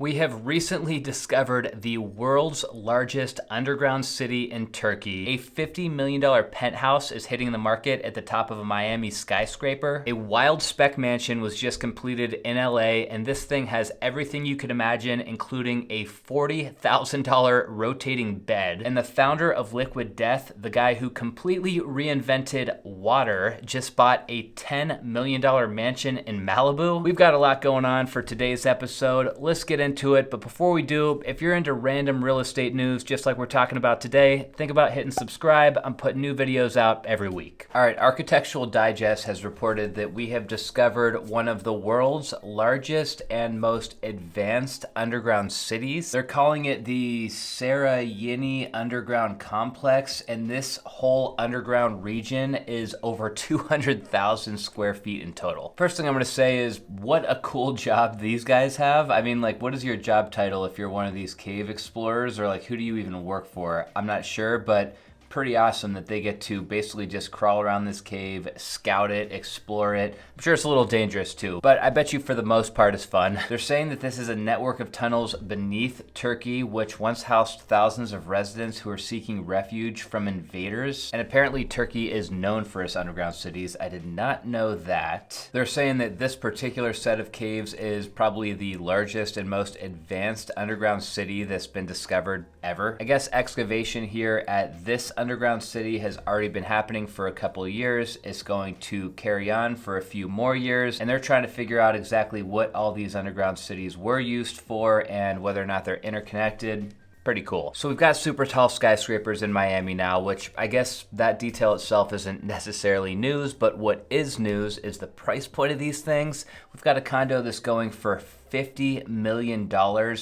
We have recently discovered the world's largest underground city in Turkey. A $50 million penthouse is hitting the market at the top of a Miami skyscraper. A wild spec mansion was just completed in LA, and this thing has everything you could imagine, including a $40,000 rotating bed. And the founder of Liquid Death, the guy who completely reinvented water, just bought a $10 million mansion in Malibu. We've got a lot going on for today's episode. Let's get into it, but before we do, if you're into random real estate news just like we're talking about today, think about hitting subscribe. I'm putting new videos out every week. All right, Architectural Digest has reported that we have discovered one of the world's largest and most advanced underground cities. They're calling it the Sarayini Underground Complex, and this whole underground region is over 200,000 square feet in total. First thing I'm going to say is, what a cool job these guys have. I mean, like, what is your job title if you're one of these cave explorers, or like who do you even work for? I'm not sure, but pretty awesome that they get to basically just crawl around this cave, scout it, explore it. I'm sure it's a little dangerous too, but I bet you for the most part it's fun. They're saying that this is a network of tunnels beneath Turkey, which once housed thousands of residents who are seeking refuge from invaders. And apparently Turkey is known for its underground cities. I did not know that. They're saying that this particular set of caves is probably the largest and most advanced underground city that's been discovered ever. I guess excavation here at this underground city has already been happening for a couple of years. It's going to carry on for a few more years, and they're trying to figure out exactly what all these underground cities were used for and whether or not they're interconnected. Pretty cool. So we've got super tall skyscrapers in Miami now, which I guess that detail itself isn't necessarily news, but what is news is the price point of these things. We've got a condo that's going for $50 million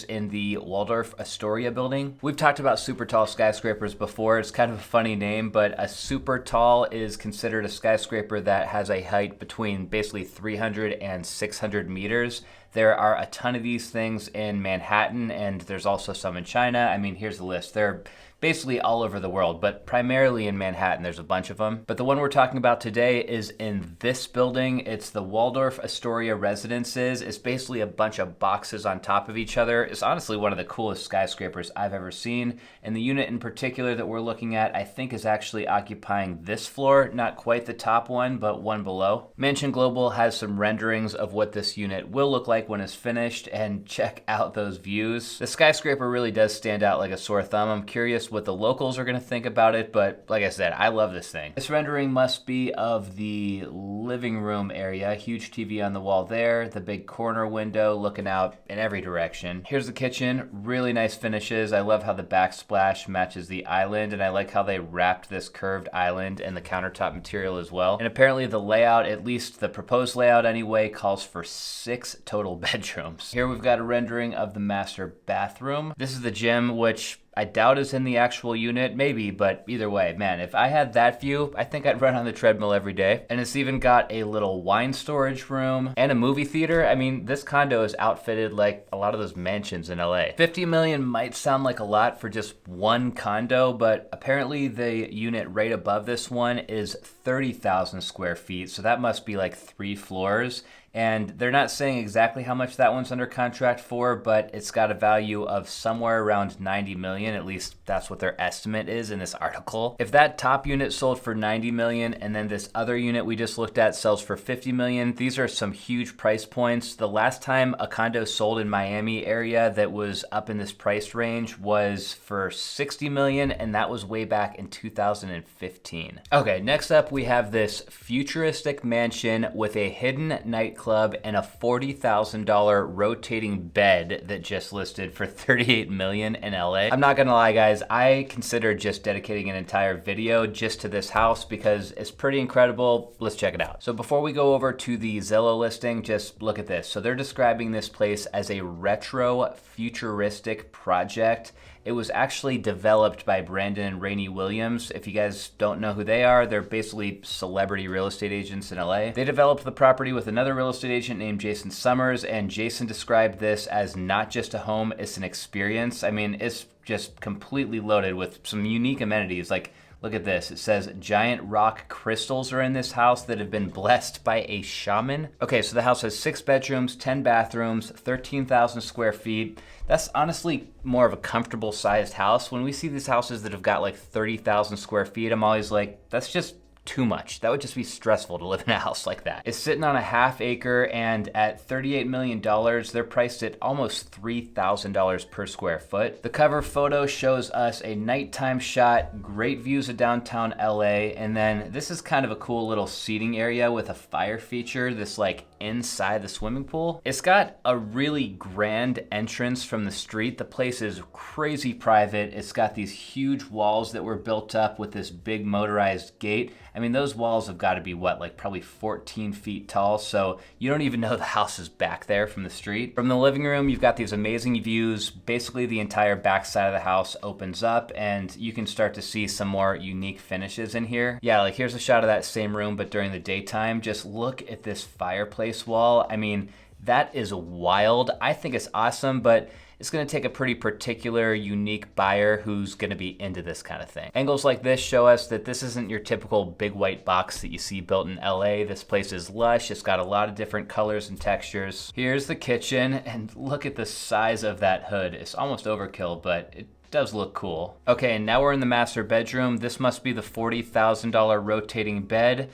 in the Waldorf Astoria building. We've talked about super tall skyscrapers before. It's kind of a funny name, but a super tall is considered a skyscraper that has a height between basically 300 and 600 meters. There are a ton of these things in Manhattan, and there's also some in China. I mean, here's the list. They're basically all over the world, but primarily in Manhattan. There's a bunch of them. But the one we're talking about today is in this building. It's the Waldorf Astoria Residences. It's basically a bunch of boxes on top of each other. It's honestly one of the coolest skyscrapers I've ever seen. And the unit in particular that we're looking at, I think, is actually occupying this floor. Not quite the top one, but one below. Mansion Global has some renderings of what this unit will look like when it's finished, and check out those views. The skyscraper really does stand out like a sore thumb. I'm curious what the locals are going to think about it, but like I said, I love this thing. This rendering must be of the living room area. Huge TV on the wall there, the big corner window looking out in every direction. Here's the kitchen. Really nice finishes. I love how the backsplash matches the island, and I like how they wrapped this curved island and the countertop material as well. And apparently the layout, at least the proposed layout anyway, calls for 6 total bedrooms. Here we've got a rendering of the master bathroom. This is the gym, which I doubt is in the actual unit, maybe, but either way, man, if I had that view, I think I'd run on the treadmill every day. And it's even got a little wine storage room and a movie theater. I mean, this condo is outfitted like a lot of those mansions in LA. 50 million might sound like a lot for just one condo, but apparently the unit right above this one is 30,000 square feet, so that must be like 3 floors. And they're not saying exactly how much that one's under contract for, but it's got a value of somewhere around 90 million. At least that's what their estimate is in this article. If that top unit sold for 90 million and then this other unit we just looked at sells for 50 million, these are some huge price points. The last time a condo sold in Miami area that was up in this price range was for 60 million, and that was way back in 2015. Okay, next up we have this futuristic mansion with a hidden nightclub and a $40,000 rotating bed that just listed for 38 million in LA. I'm not gonna lie, guys, I considered just dedicating an entire video just to this house because it's pretty incredible. Let's check it out. So before we go over to the Zillow listing, just look at this. So they're describing this place as a retro futuristic project. It was actually developed by Brandon and Rainey Williams. If you guys don't know who they are, they're basically celebrity real estate agents in LA. They developed the property with another real estate agent named Jason Summers, and Jason described this as not just a home, it's an experience. I mean, it's just completely loaded with some unique amenities. Like, Look at this. It says giant rock crystals are in this house that have been blessed by a shaman. Okay, so the house has 6 bedrooms, 10 bathrooms, 13,000 square feet. That's honestly more of a comfortable sized house. When we see these houses that have got like 30,000 square feet, I'm always like, that's just too much. That would just be stressful to live in a house like that. It's sitting on a half acre, and at $38 million, they're priced at almost $3,000 per square foot. The cover photo shows us a nighttime shot, great views of downtown LA, and then this is kind of a cool little seating area with a fire feature that's like inside the swimming pool. It's got a really grand entrance from the street. The place is crazy private. It's got these huge walls that were built up with this big motorized gate. I mean, those walls have got to be what, like probably 14 feet tall, so you don't even know the house is back there from the street. From the living room, you've got these amazing views. Basically, the entire back side of the house opens up, and you can start to see some more unique finishes in here. Yeah, like here's a shot of that same room, but during the daytime. Just look at this fireplace wall. I mean, that is wild. I think it's awesome, but it's gonna take a pretty particular, unique buyer who's gonna be into this kind of thing. Angles like this show us that this isn't your typical big white box that you see built in LA. This place is lush. It's got a lot of different colors and textures. Here's the kitchen, and look at the size of that hood. It's almost overkill, but it does look cool. Okay, and now we're in the master bedroom. This must be the $40,000 rotating bed.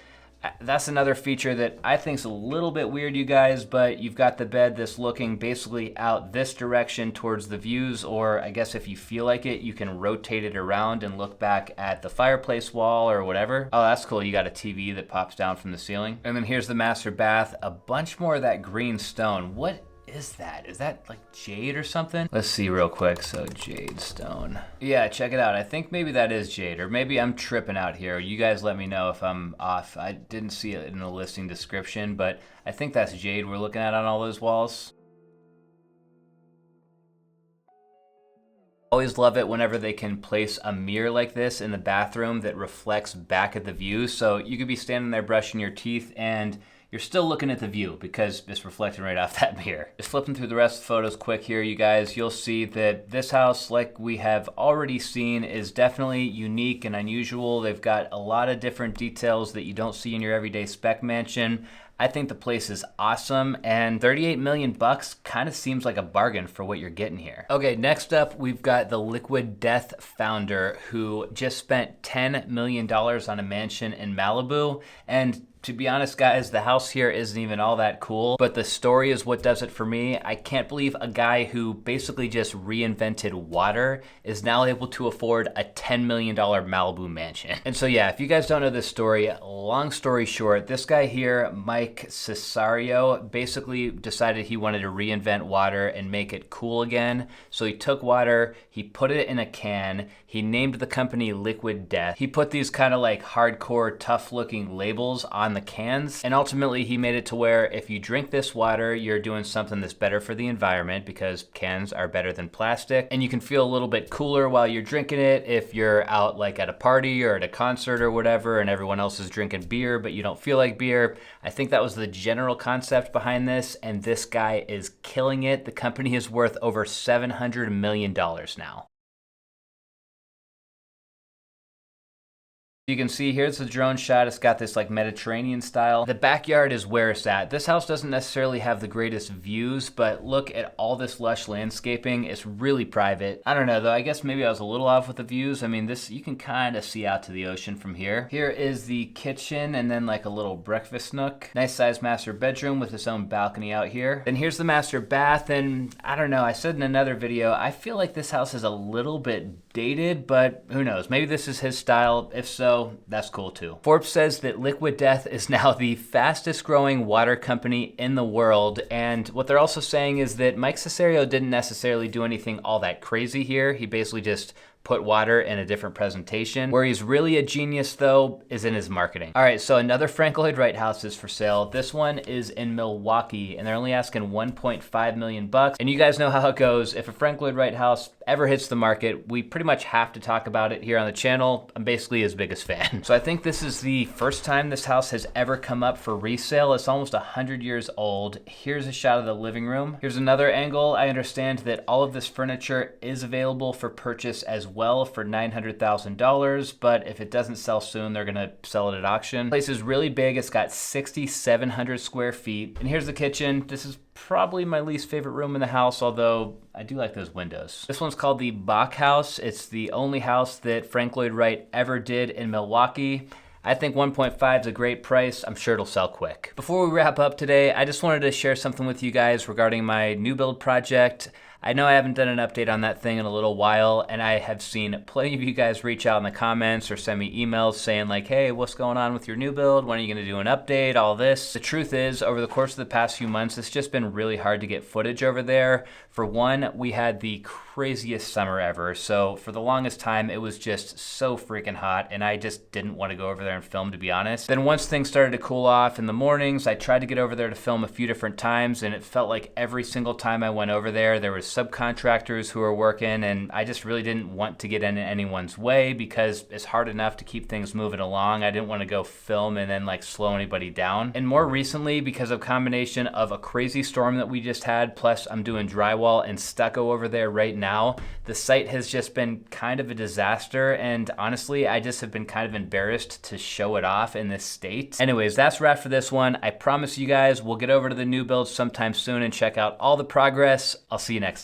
That's another feature that I think is a little bit weird, you guys, but you've got the bed that's looking basically out this direction towards the views, or I guess if you feel like it, you can rotate it around and look back at the fireplace wall or whatever. Oh, that's cool. You got a TV that pops down from the ceiling. And then here's the master bath, a bunch more of that green stone. What is that? Is that like jade or something? Let's see real quick. So jade stone. Yeah, check it out. I think maybe that is jade, or maybe I'm tripping out here. You guys let me know if I'm off. I didn't see it in the listing description, but I think that's jade we're looking at on all those walls. Always love it whenever they can place a mirror like this in the bathroom that reflects back at the view. So you could be standing there brushing your teeth and you're still looking at the view because it's reflecting right off that mirror. Just flipping through the rest of the photos quick here, you guys, you'll see that this house, like we have already seen, is definitely unique and unusual. They've got a lot of different details that you don't see in your everyday spec mansion. I think the place is awesome, and 38 million bucks kind of seems like a bargain for what you're getting here. Okay, next up, we've got the Liquid Death founder who just spent $10 million on a mansion in Malibu, and to be honest, guys, the house here isn't even all that cool, but the story is what does it for me. I can't believe a guy who basically just reinvented water is now able to afford a $10 million Malibu mansion. And so yeah, if you guys don't know this story, long story short, this guy here, Mike Cesario, basically decided he wanted to reinvent water and make it cool again. So he took water, he put it in a can, he named the company Liquid Death. He put these kind of like hardcore, tough looking labels on the cans, and ultimately he made it to where if you drink this water, you're doing something that's better for the environment because cans are better than plastic, and you can feel a little bit cooler while you're drinking it if you're out like at a party or at a concert or whatever and everyone else is drinking beer but you don't feel like beer. I think that was the general concept behind this, and this guy is killing it. The company is worth over $700 million now. You can see here's the drone shot. It's got this like Mediterranean style. The backyard is where it's at. This house doesn't necessarily have the greatest views, but look at all this lush landscaping. It's really private. I don't know though, I guess maybe I was a little off with the views. I mean, this, you can kind of see out to the ocean from here. Here is the kitchen and then like a little breakfast nook. Nice sized master bedroom with its own balcony out here. Then here's the master bath, and I don't know, I said in another video, I feel like this house is a little bit dated, but who knows? Maybe this is his style. If so, that's cool too. Forbes says that Liquid Death is now the fastest growing water company in the world, and what they're also saying is that Mike Cesario didn't necessarily do anything all that crazy here. He basically just put water in a different presentation. Where he's really a genius though is in his marketing. All right, so another Frank Lloyd Wright house is for sale. This one is in Milwaukee and they're only asking 1.5 million bucks. And you guys know how it goes. If a Frank Lloyd Wright house ever hits the market, we pretty much have to talk about it here on the channel. I'm basically his biggest fan. So I think this is the first time this house has ever come up for resale. It's almost 100 years old. Here's a shot of the living room. Here's another angle. I understand that all of this furniture is available for purchase as well for $900,000, but if it doesn't sell soon, they're gonna sell it at auction. The place is really big. It's got 6,700 square feet. And here's the kitchen. This is probably my least favorite room in the house, although I do like those windows. This one's called the Bach House. It's the only house that Frank Lloyd Wright ever did in Milwaukee. I think 1.5 is a great price. I'm sure it'll sell quick. Before we wrap up today, I just wanted to share something with you guys regarding my new build project. I know I haven't done an update on that thing in a little while, and I have seen plenty of you guys reach out in the comments or send me emails saying like, hey, what's going on with your new build? When are you gonna do an update? All this. The truth is, over the course of the past few months, it's just been really hard to get footage over there. For one, we had the craziest summer ever, so for the longest time, it was just so freaking hot, and I just didn't want to go over there and film, to be honest. Then once things started to cool off in the mornings, I tried to get over there to film a few different times, and it felt like every single time I went over there was subcontractors who were working, and I just really didn't want to get in anyone's way because it's hard enough to keep things moving along. I didn't want to go film and then like slow anybody down. And more recently, because of a combination of a crazy storm that we just had, plus I'm doing drywall and stucco over there right now, the site has just been kind of a disaster, and honestly, I just have been kind of embarrassed to show it off in this state. Anyways, that's a wrap for this one. I promise you guys we'll get over to the new build sometime soon and check out all the progress. I'll see you next time.